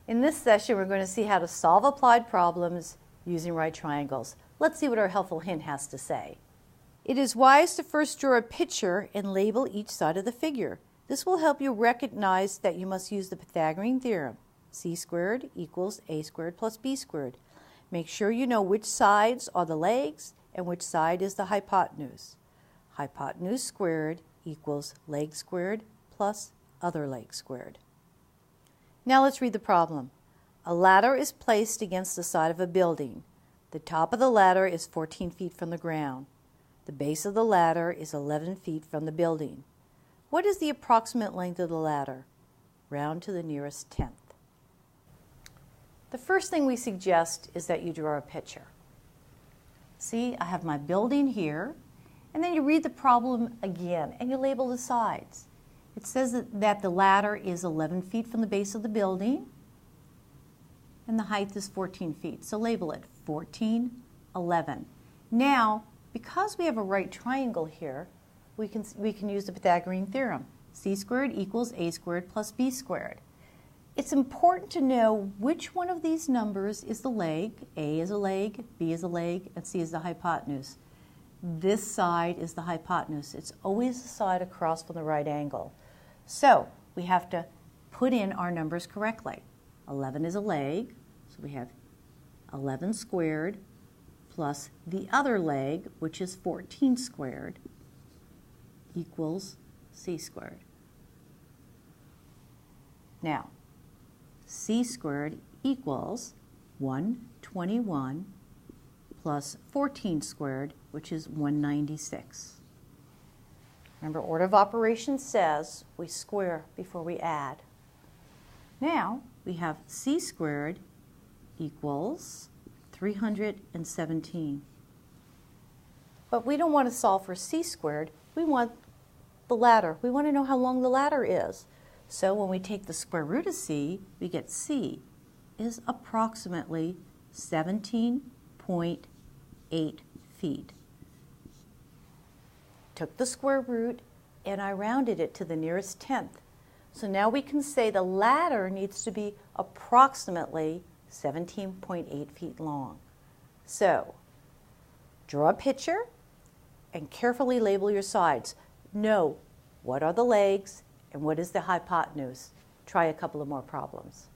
In this session, we're going to see how to solve applied problems using right triangles. Let's see what our helpful hint has to say. It is wise to first draw a picture and label each side of the figure. This will help you recognize that you must use the Pythagorean theorem. C squared equals a squared plus b squared. Make sure you know which sides are the legs and which side is the hypotenuse. Hypotenuse squared equals leg squared plus other leg squared. Now let's read the problem. A ladder is placed against the side of a building. The top of the ladder is 14 feet from the ground. The base of the ladder is 11 feet from the building. What is the approximate length of the ladder? Round to the nearest tenth. The first thing we suggest is that you draw a picture. See, I have my building here, and then you read the problem again and you label the sides. It says that the ladder is 11 feet from the base of the building and the height is 14 feet. So label it 14, 11. Now, because we have a right triangle here, we can use the Pythagorean theorem. C squared equals a squared plus b squared. It's important to know which one of these numbers is the leg. A is a leg, B is a leg, and C is the hypotenuse. This side is the hypotenuse. It's always the side across from the right angle. So we have to put in our numbers correctly. 11 is a leg, so we have 11 squared plus the other leg, which is 14 squared, equals c squared. Now, c squared equals 121 plus 14 squared, which is 196. Remember, order of operations says we square before we add. Now, we have c squared equals 317. But we don't want to solve for c squared. We want the ladder. We want to know how long the ladder is. So when we take the square root of c, we get c is approximately 17.8 feet. Took the square root and I rounded it to the nearest tenth. So now we can say the ladder needs to be approximately 17.8 feet long. So draw a picture and carefully label your sides. Know what are the legs and what is the hypotenuse. Try a couple of more problems.